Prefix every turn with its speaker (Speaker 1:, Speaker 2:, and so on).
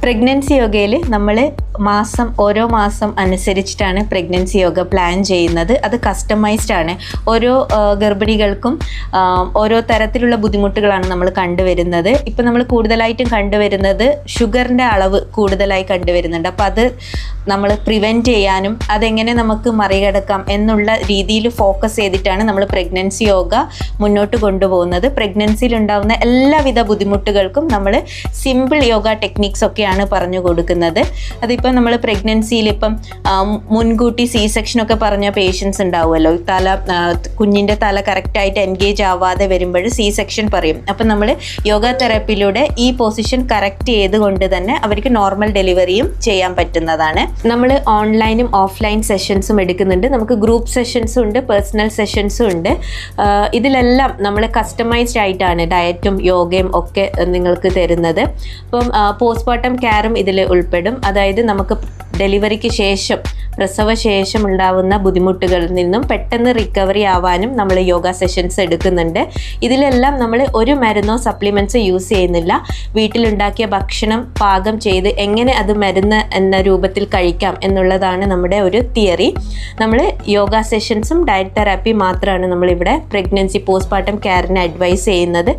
Speaker 1: Pregnancy യോഗയിൽ നമ്മൾ ഓരോ മാസം അനുസരിച്ചിട്ടാണ് പ്രഗ്നൻസി യോഗ പ്ലാൻ ചെയ്യുന്നത്. അത് കസ്റ്റമൈസ്ഡ് ആണ്. ഓരോ ഗർഭിണികൾക്കും ഓരോ തരത്തിലുള്ള ബുദ്ധിമുട്ടുകളാണ് നമ്മൾ കണ്ടുവരുന്നത്. ഇപ്പം നമ്മൾ കൂടുതലായിട്ടും കണ്ടുവരുന്നത് ഷുഗറിൻ്റെ അളവ് കൂടുതലായി കണ്ടുവരുന്നുണ്ട്. അപ്പോൾ അത് നമ്മൾ പ്രിവെൻറ്റ് ചെയ്യാനും അതെങ്ങനെ നമുക്ക് മറികടക്കാം എന്നുള്ള രീതിയിൽ ഫോക്കസ് ചെയ്തിട്ടാണ് നമ്മൾ പ്രഗ്നൻസി യോഗ മുന്നോട്ട് കൊണ്ടുപോകുന്നത്. പ്രഗ്നൻസിയിൽ ഉണ്ടാകുന്ന എല്ലാവിധ ബുദ്ധിമുട്ടുകൾക്കും നമ്മൾ സിമ്പിൾ യോഗ ടെക്നിക്സ് ഒക്കെയാണ് പറഞ്ഞു കൊടുക്കുന്നത്. അതിപ്പം നമ്മൾ പ്രഗ്നൻസിയിൽ ഇപ്പം മുൻകൂട്ടി സെക്ഷനൊക്കെ പറഞ്ഞ പേഷ്യൻസ് ഉണ്ടാവുമല്ലോ, കുഞ്ഞിൻ്റെ തല കറക്റ്റായിട്ട് എൻഗേജ് ആവാതെ വരുമ്പോൾ സെക്ഷൻ പറയും. അപ്പം നമ്മൾ യോഗ തെറാപ്പിയിലൂടെ ഈ പൊസിഷൻ കറക്റ്റ് ചെയ്തുകൊണ്ട് തന്നെ അവർക്ക് നോർമൽ ഡെലിവറിയും ചെയ്യാൻ പറ്റുന്നതാണ്. നമ്മൾ ഓൺലൈനും ഓഫ്ലൈൻ സെഷൻസും എടുക്കുന്നുണ്ട്. നമുക്ക് ഗ്രൂപ്പ് സെഷൻസും ഉണ്ട്, പേഴ്സണൽ സെഷൻസും ഉണ്ട്. ഇതിലെല്ലാം നമ്മൾ കസ്റ്റമൈസ്ഡ് ആയിട്ടാണ് ഡയറ്റും യോഗയും ഒക്കെ നിങ്ങൾക്ക് തരുന്നത്. അപ്പം പോസ്റ്റ്മോർട്ടം കെയറും ഇതിൽ ഉൾപ്പെടും. അതായത് നമുക്ക് ഡെലിവറിക്ക് ശേഷം പ്രസവശേഷം ഉണ്ടാവുന്ന ബുദ്ധിമുട്ടുകളിൽ നിന്നും പെട്ടെന്ന് റിക്കവറി ആവാനും നമ്മൾ യോഗ സെഷൻസ് എടുക്കുന്നുണ്ട്. ഇതിലെല്ലാം നമ്മൾ ഒരു മരുന്നോ സപ്ലിമെൻറ്റ്സോ യൂസ് ചെയ്യുന്നില്ല. വീട്ടിലുണ്ടാക്കിയ ഭക്ഷണം പാകം ചെയ്ത് എങ്ങനെ അത് മരുന്ന് എന്ന രൂപത്തിൽ കഴിക്കാം എന്നുള്ളതാണ് നമ്മുടെ ഒരു തിയറി. നമ്മൾ യോഗ സെഷൻസും ഡയറ്റ് തെറാപ്പി മാത്രമാണ് നമ്മളിവിടെ പ്രഗ്നൻസി പോസ്റ്റ്മോർട്ടം കെയറിന് അഡ്വൈസ് ചെയ്യുന്നത്.